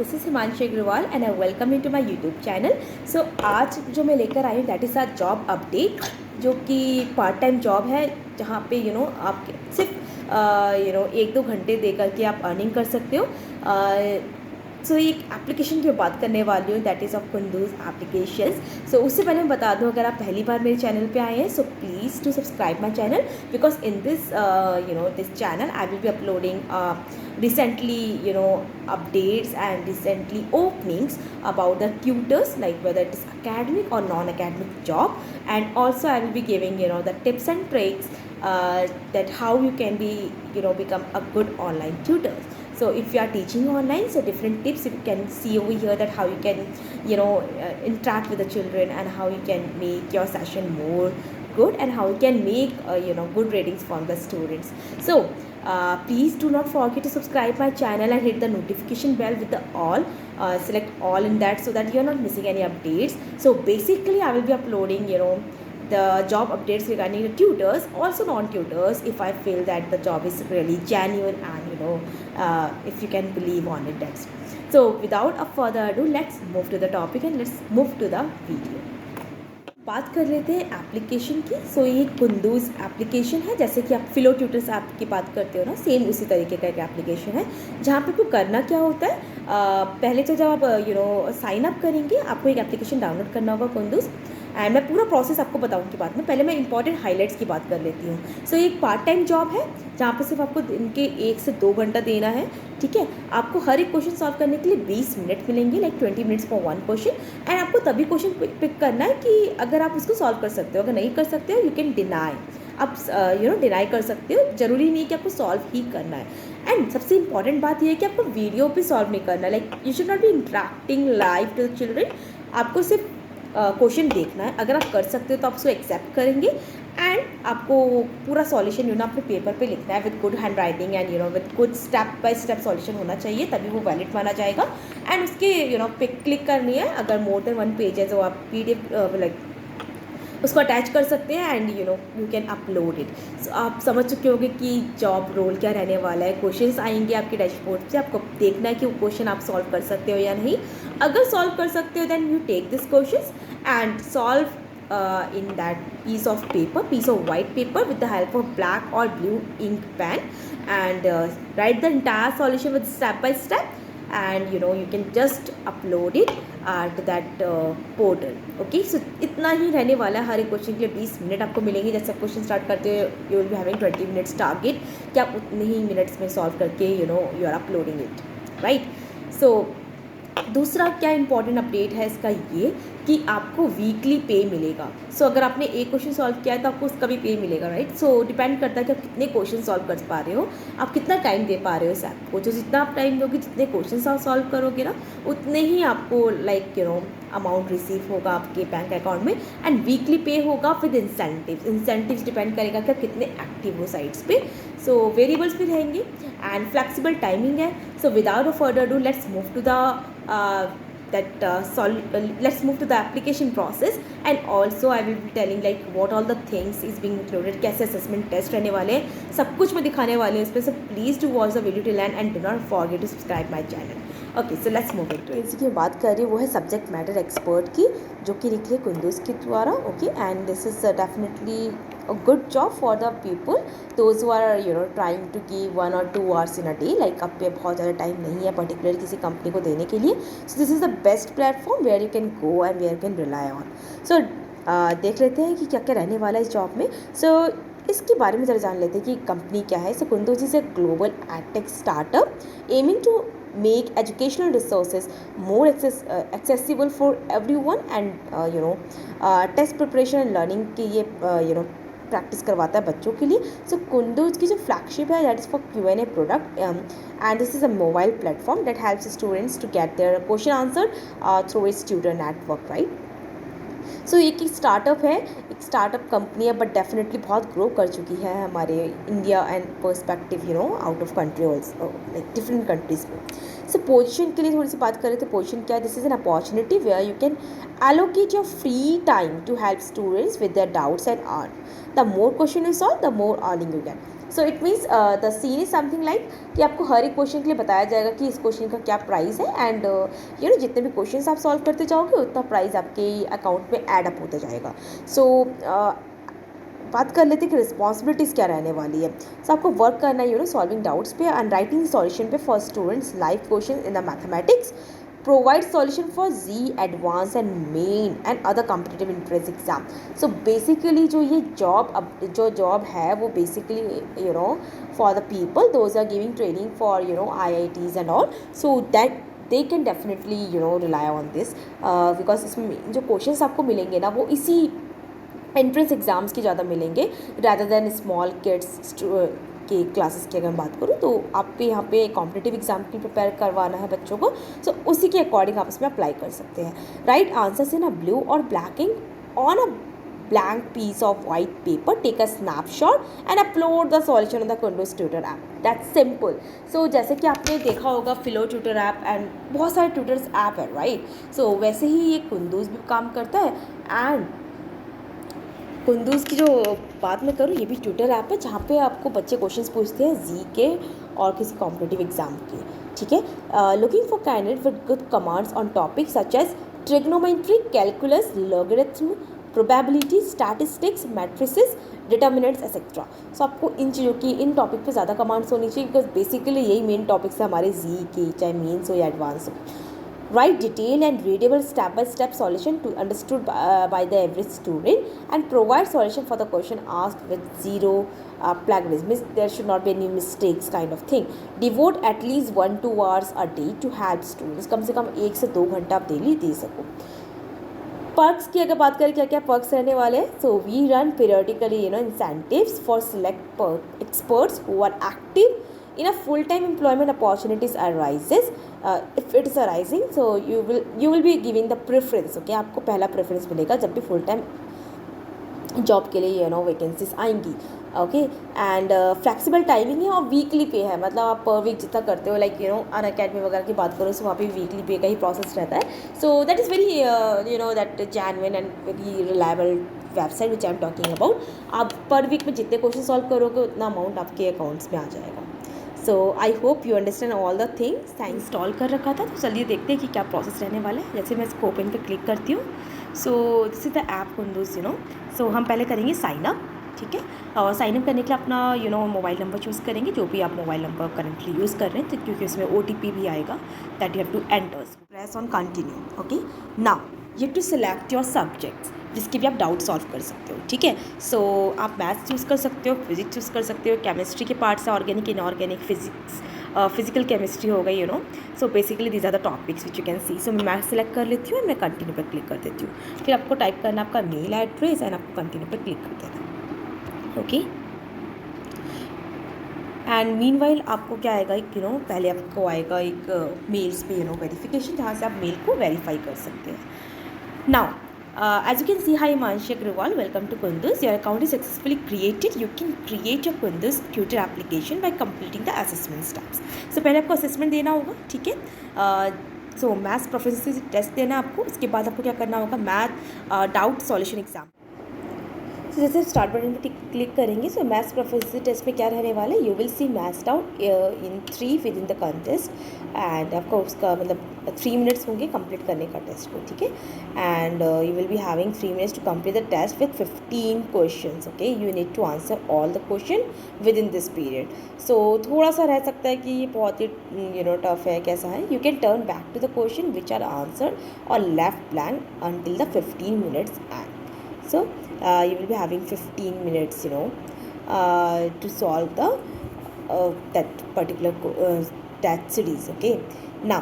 This is Himanshi Agarwal and I welcome you to my YouTube channel. So आज जो मैं लेकर आई हूँ that is a job update, जो कि पार्ट टाइम जॉब है, जहाँ पे आप सिर्फ एक दो घंटे दे करके आप अर्निंग कर सकते हो। सो एक एप्लीकेशन की बात करने वाली हूँ that is of Kunduz applications. So उससे पहले मैं बता दूँ, अगर आप पहली बार मेरे चैनल पे आए हैं so please to subscribe my channel, because in this this channel I will be uploading recently updates and recently openings about the tutors, like whether it is academic or non-academic job, and also I will be giving the tips and tricks that how you can be become a good online tutor. So if you are teaching online, so different tips you can see over here, that how you can interact with the children and how you can make your session more good and how you can make good ratings from the students. So please do not forget to subscribe my channel and hit the notification bell with the all, select all in that, so that you are not missing any updates. So basically I will be uploading the job updates regarding the tutors, also non-tutors, if I feel that the job is really genuine and if you can believe on it. That's so without a further ado, let's move to the topic and let's move to the video. बात कर लेते हैं application की। सो ये Kunduz application है, जैसे कि आप फिलो ट्यूटर्स ऐप की बात करते हो ना, सेम उसी तरीके का एक एप्लीकेशन है, जहाँ पे आपको करना क्या होता है, पहले तो जब आप साइन अप करेंगे आपको एक एप्लीकेशन डाउनलोड करना होगा कुंदूज, एंड मैं पूरा प्रोसेस आपको बताऊंगी बाद में। पहले मैं इंपॉर्टेंट हाइलाइट्स की बात कर लेती हूँ। सो ये एक पार्ट टाइम जॉब है, जहाँ पे सिर्फ आपको दिन के 1 से 2 घंटा देना है, ठीक है। आपको हर एक क्वेश्चन सॉल्व करने के लिए 20 मिनट मिलेंगे, like 20 minutes for one question, and आपको तभी क्वेश्चन पिक करना है कि अगर आप उसको सॉल्व कर सकते हो। अगर नहीं कर सकते हो यू कैन डिनाई, आप डिनाई कर सकते हो, ज़रूरी नहीं कि आपको सॉल्व ही करना है। एंड सबसे इंपॉर्टेंट बात यह है कि आपको वीडियो पे सॉल्व नहीं करना है, like you should not be interacting live to the children. आपको सिर्फ क्वेश्चन देखना है, अगर आप कर सकते हो तो आप उसको एक्सेप्ट करेंगे, एंड आपको पूरा सॉल्यूशन अपने पेपर पे लिखना है with good hand writing and with good step by step solution होना चाहिए, तभी वो वैलिड माना जाएगा। एंड उसके पे क्लिक करनी है, अगर मोर देन 1 पेज है तो आप PDF लाइक उसको अटैच कर सकते हैं and you can upload it. So आप समझ चुके होंगे कि जॉब रोल क्या रहने वाला है। क्वेश्चंस आएंगे आपके डैशबोर्ड पे, आपको देखना है कि वो क्वेश्चन आप सॉल्व कर सकते हो या नहीं। अगर सॉल्व कर सकते हो then you take this questions and solve in that piece of white paper with the help of black or blue ink pen, and write the entire solution with step by step, and you can just upload it to that portal. Okay, so इतना ही रहने वाला है। हर एक question के लिए 20 minute आपको मिलेंगे। जैसे आप क्वेश्चन स्टार्ट करते हो you will be having 20 minutes target, कि आप उतने ही मिनट्स में सॉल्व करके you are uploading it, right. So दूसरा क्या इंपॉर्टेंट अपडेट है इसका, ये कि आपको वीकली पे मिलेगा। सो अगर आपने एक क्वेश्चन सॉल्व किया है तो आपको उसका भी पे मिलेगा, राइट। सो डिपेंड करता है कि आप कितने क्वेश्चन सॉल्व कर पा रहे हो, आप कितना टाइम दे पा रहे हो इस ऐप को। जो जितना आप टाइम दोगे, जितने क्वेश्चन आप सॉल्व करोगे ना, उतने ही आपको लाइक अमाउंट रिसीव होगा आपके बैंक अकाउंट में, एंड वीकली पे होगा विद इंसेंटिव्स डिपेंड करेगा कि आप कितने एक्टिव हो साइट्स पे। सो वेरिएबल्स भी रहेंगे एंड फ्लेक्सिबल टाइमिंग है। So without a further do let's move to the let's move to the application process, and also I will be telling like what all the things is being included, कैसे assessment test रहने वाले हैं, सब कुछ मैं दिखाने वाली हूँ इसमें। So please do watch the video till end and do not forget to subscribe my channel. Okay, so let's move into it. इसकी बात कर रही हूँ वो है सब्जेक्ट मैटर एक्सपर्ट की, जो कि निकले कुंदूज के द्वारा। Okay, and this is definitely a good job for the people those who are trying to give 1 or 2 hours in a day, like आप पे बहुत ज़्यादा टाइम नहीं है पर्टिकुलर किसी कंपनी को देने के लिए। So this is the best platform where you can go and where you can rely on. So देख लेते हैं कि क्या क्या रहने वाला है इस जॉब में। सो इसके बारे में ज़रा जान लेते हैं कि कंपनी क्या है। So Kunduz is a global edtech startup aiming to make educational resources more accessible for everyone, and test preparation and learning के ये प्रैक्टिस करवाता है बच्चों के लिए। सो कुंदूज की जो फ्लैगशिप है that is for Q&A product, and this is a mobile platform that helps students to get their question answer through its tutor network, right. So एक स्टार्टअप है, एक स्टार्टअप कंपनी है, बट डेफिनेटली बहुत grow कर चुकी है हमारे India and perspective out of country also, like different countries में। सो पोजीशन के लिए थोड़ी सी बात करें तो पोजीशन क्या है, this is an opportunity where you can allocate your free time to help students with their doubts and earn. The more question you solve, the more earning you get. So it means the scene is something like कि आपको हर एक question के लिए बताया जाएगा कि इस question का क्या प्राइस है, एंड जितने भी क्वेश्चन आप सॉल्व करते जाओगे उतना प्राइस आपके अकाउंट में ऐड अप होता जाएगा. सो बात कर लेते हैं कि रिस्पॉन्सिबिलिटीज़ क्या रहने वाली है. सो आपको वर्क करना है सॉल्विंग डाउट्स पे एंड राइटिंग सॉल्यूशन पे for students live question in the mathematics, provide solution for Z advanced and main and other competitive entrance exam. So basically जो जॉब है वो basically for the people those are giving training for IITs and all, so that they can definitely rely on this because इसमें जो questions आपको मिलेंगे ना वो इसी एंट्रेंस एग्ज़ाम्स के ज़्यादा मिलेंगे rather than स्मॉल किड्स के क्लासेस की अगर मैं बात करूँ तो आपको यहाँ पे कॉम्पिटिटिव एग्जाम के लिए प्रिपेयर करवाना है बच्चों को, सो उसी के अकॉर्डिंग आप इसमें अप्लाई कर सकते हैं. Write answers in a blue और black ink on a blank piece of white paper, take a snapshot and upload the solution on the Kunduz tutor app. That's simple. So जैसे कि आपने देखा होगा फिलो ट्यूटर ऐप एंड बहुत सारे tutors app है right. सो वैसे ही ये कुंदूज भी काम करता है, एंड कुंदूज की जो बात मैं करूँ ये भी ट्यूटर ऐप है जहाँ पे आपको बच्चे क्वेश्चंस पूछते हैं जी के और किसी कॉम्पिटिटिव एग्जाम के. ठीक है, looking for candidate with good commands on topic such as trigonometry, calculus, logarithm, probability, statistics, matrices, determinants etcetera. So आपको इन चीज़ों की इन टॉपिक पे ज़्यादा कमांड्स होनी चाहिए बिकॉज बेसिकली यही मेन टॉपिक्स है हमारे जी के, चाहे मेन्स हो या एडवांस हो. Write detailed and readable step-by-step solution to understood by the average student and provide solution for the question asked with zero plagiarism. There should not be any mistakes kind of thing. Devote at least 1-2 hours a day to help students. कम से कम 1 से 2 घंटा आप daily दे सको. Perks की अगर बात करें क्या क्या पर्क्स रहने वाले हैं, so we run periodically incentives for select experts who are active in a full-time employment opportunities arises. If it is arising, so you will be giving the preference. Okay, आपको पहला प्रेफरेंस मिलेगा जब भी full time job के लिए vacancies आएंगी. Okay, and flexible timing है और वीकली पे है, मतलब आप पर वीक जितना करते हो लाइक अन अकेडमी वगैरह की बात करो, सो वहाँ पे वीकली पे का ही प्रोसेस रहता है. So that is very that genuine and very reliable website which I am talking about. आप पर वीक में जितने क्वेश्चन सॉल्व करोगे उतना अमाउंट आपके अकाउंट्स में आ जाएगा. So I hope you understand all the things. था इंस्टॉल कर रखा था, तो चलिए देखते हैं कि क्या प्रोसेस रहने वाला है. जैसे मैं इसको ओपन पे क्लिक करती हूँ, so this is the app Kunduz. So हम पहले करेंगे साइन अप. ठीक है, और साइन अप करने के लिए अपना मोबाइल नंबर चूज़ करेंगे, जो भी आप मोबाइल नंबर करंटली यूज़ कर रहे हैं, तो क्योंकि उसमें OTP भी आएगा that you have to enter. Press on continue. Okay, now you have to select your subjects जिसके भी आप डाउट सॉल्व कर सकते हो. ठीक है, सो आप मैथ्स चूज़ कर सकते हो, फिजिक्स चूज़ कर सकते हो, केमिस्ट्री के पार्ट्स है organic, inorganic, physics, physical chemistry हो गई so basically these are the topics which you can see. So मैं मैथ्स सेलेक्ट कर लेती हूँ, मैं कंटिन्यू पर क्लिक कर देती हूँ. फिर आपको टाइप करना आपका मेल एड्रेस एंड आपको कंटिन्यू पर क्लिक कर देना. ओके, एंड मीनवाइल आपको क्या आएगा, एक पहले आपको आएगा एक मेल्स पे वेरिफिकेशन, जहाँ से आप मेल को वेरीफाई कर सकते हैं. Now as you can see, hi Himanshi Agrawal, welcome to Kunduz. Your account is successfully created. You can create your Kunduz tutor application by completing the assessment steps. So पहले आपको assessment देना होगा. ठीक है, सो maths proficiency test देना है आपको. उसके बाद आपको क्या करना होगा, मैथ डाउट सॉल्यूशन एग्जाम. तो जैसे स्टार्ट बटन पर क्लिक करेंगे, सो मैथ्स प्रोफिशिएंसी टेस्ट में क्या रहने वाला है, you will see maths doubt in 3 with in the contest, and आपको उसका मतलब 3 मिनट्स होंगे कंप्लीट करने का टेस्ट को. ठीक है, and you will be having 3 minutes to complete the test with 15 questions. Okay, you need to answer all the question within this period. So थोड़ा सा रह सकता है कि ये बहुत ही टफ है, कैसा है. You can turn back to the question which are answered और left blank until the 15 minutes end. So you will be having 15 minutes to solve the that particular test series. Okay, now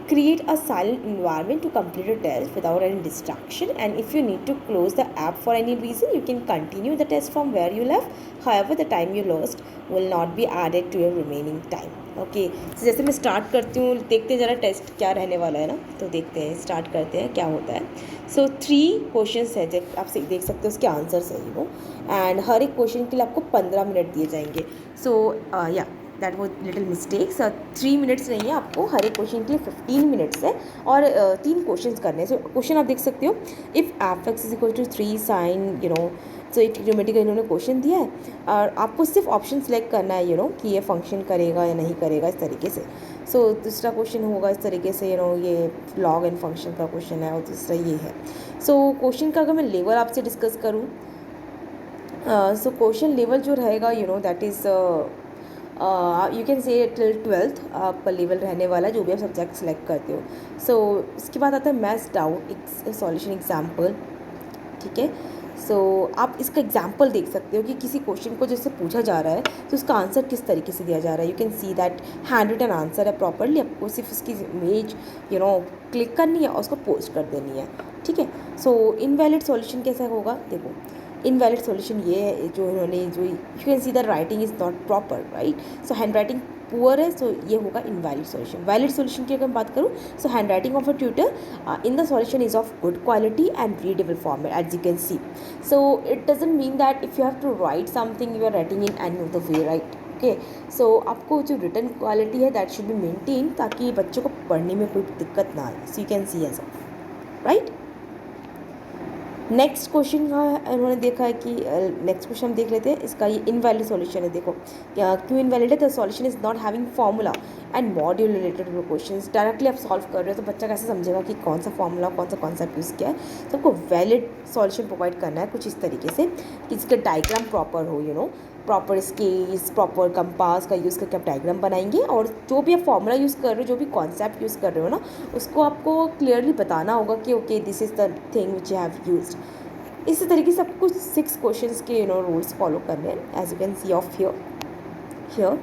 create a silent environment to complete a test without any distraction, and if you need to close the app for any reason, you can continue the test from where you left. However, the time you lost will not be added to your remaining time. Okay, so जैसे मैं start करती हूँ, देखते हैं ज़रा test क्या रहने वाला है ना, तो देखते हैं, स्टार्ट करते हैं क्या होता है. सो 3 क्वेश्चंस है, जब आप देख सकते हो उसके आंसर्स है एंड हर एक क्वेश्चन के लिए आपको 15 मिनट दिए जाएंगे. सो या that was little mistakes. 3 minutes नहीं है, आपको हर एक क्वेश्चन के लिए 15 मिनट्स है और 3 क्वेश्चन करने हैं. सो क्वेश्चन आप देख सकते हो, इफ़ f(x) = 3 sin सो एक ट्रिग्नोमेट्री का इन्होंने क्वेश्चन दिया है और आपको सिर्फ ऑप्शन सेलेक्ट करना है कि ये फंक्शन करेगा या नहीं करेगा इस तरीके से। सो दूसरा क्वेश्चन होगा इस तरीके से ये लॉग एंड फंक्शन का क्वेश्चन है और दूसरा ये है। सो क्वेश्चन का अगर मैं लेवल आपसे डिस्कस करूँ, सो क्वेश्चन लेवल जो रहेगा that is you can say till 12th आपका लेवल रहने वाला है, जो भी आप सब्जेक्ट सेलेक्ट करते हो। सो इसके बाद आता है मैथ्स डाउट सॉल्यूशन एग्जाम्पल, ठीक है। सो आप इसका एग्जाम्पल देख सकते हो कि किसी क्वेश्चन को जैसे पूछा जा रहा है तो उसका आंसर किस तरीके से दिया जा रहा है। You can see that hand written answer है प्रॉपरली, आपको सिर्फ उसकी इमेज क्लिक करनी है और उसको पोस्ट कर देनी है, ठीक है। सो इनवैलिड सॉल्यूशन कैसा होगा, देखो इनवैलिड सॉल्यूशन ये है जो इन्होंने जो you can see the writing is not proper, right. So hand writing poor है, सो ये होगा इनवैलिड सॉल्यूशन। वैलिड सॉल्यूशन की अगर मैं बात करूँ, so handwriting of a tutor in the solution is of good quality and readable format as you can see. So it doesn't mean that if you have to write something you are writing in any of the way, right. Okay, so आपको जो written quality है that should be maintain ताकि बच्चों को पढ़ने में कोई दिक्कत ना आए। So you can see as right. Next question का उन्होंने देखा है कि नेक्स्ट क्वेश्चन हम देख लेते हैं, इसका ये इनवैलिड सॉल्यूशन है। देखो क्यों इनवैलिड है, the solution is not having formula and module related two questions. Directly आप सॉल्व कर रहे हो तो बच्चा कैसे समझेगा कि कौन सा फार्मूला कौन सा कॉन्सेप्ट यूज़ किया है। तो आपको वैलिड सॉल्यूशन प्रोवाइड करना है कुछ इस तरीके से कि इसका डायग्राम प्रॉपर हो, प्रॉपर स्केल्स प्रॉपर कंपास का यूज़ करके आप डायग्राम बनाएंगे और जो भी आप फार्मूला यूज़ कर रहे हो, जो भी कॉन्सेप्ट यूज़ कर रहे हो ना, उसको आपको क्लियरली बताना होगा कि okay this is the thing which you have used. इसी तरीके से आपको 6 क्वेश्चंस के रूल्स फॉलो करने हैं as you can see of here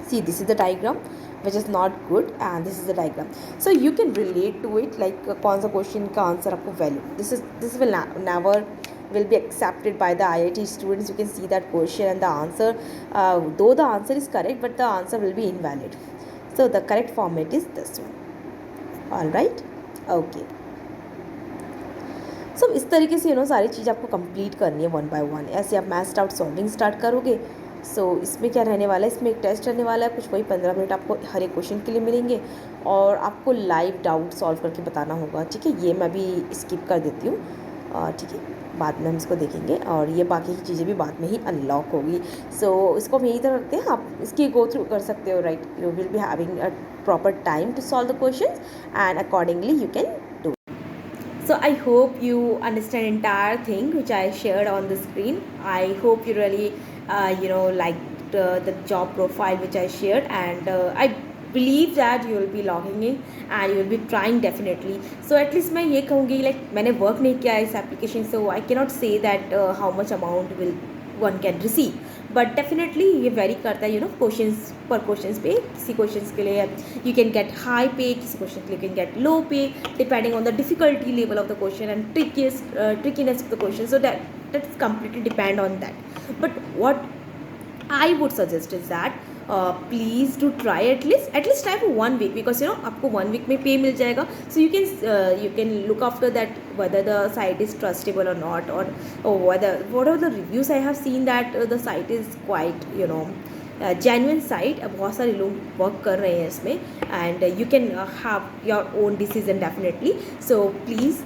see this is the diagram which is not good and this is the diagram, so you can relate to it like कौन सा question का answer आपको value this will never will be accepted by the IIT students. You can see that question and the answer though the answer is correct but the answer will be invalid, so the correct format is this one. All right, okay. So इस तरीके से सारी चीज़ आपको complete करनी है one by one. ऐसे आप maths doubt solving start करोगे। सो इसमें क्या रहने वाला है, इसमें एक टेस्ट रहने वाला है, कुछ वही 15 मिनट आपको हर एक क्वेश्चन के लिए मिलेंगे और आपको लाइव डाउट सॉल्व करके बताना होगा, ठीक है। ये मैं भी स्किप कर देती हूँ, ठीक है, बाद में हम इसको देखेंगे और ये बाकी की चीज़ें भी बाद में ही अनलॉक होगी। सो इसको हम यही तरह रखते हैं, आप इसकी गो थ्रू कर सकते हो, right. You will be having a proper time to solve the question and accordingly you can do. So I hope you understand entire thing which I shared on the screen. I hope you really liked the job profile which I shared, and I believe that you will be logging in and you will be trying definitely. So at least मैं ये कहूँगी like मैंने work नहीं किया इस application, so I cannot say that how much amount will one can receive, but definitely ये very करता है क्वेश्चंस पर क्वेश्चंस पे। किसी क्वेश्चंस के लिए यू कैन गेट हाई पे, किसी क्वेश्चन के लिए you can get low pay depending on the difficulty level of the question and trickiness of the question, so that is completely depend on that. But what I would suggest is that please do try at least try for 1 week, because आपको 1 week में पे मिल जाएगा. So you can look after that whether the site is trustable or not, or whatever the reviews I have seen that the site is quite genuine site. बहुत सारे लोग work कर रहे हैं इसमें and you can have your own decision definitely. So please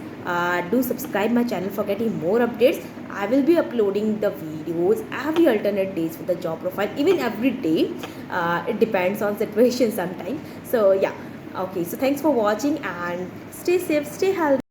do subscribe my channel for getting more updates. I will be uploading the videos every alternate days for the job profile, even every day. It depends on situation sometimes. So yeah, okay, so thanks for watching and stay safe, stay healthy.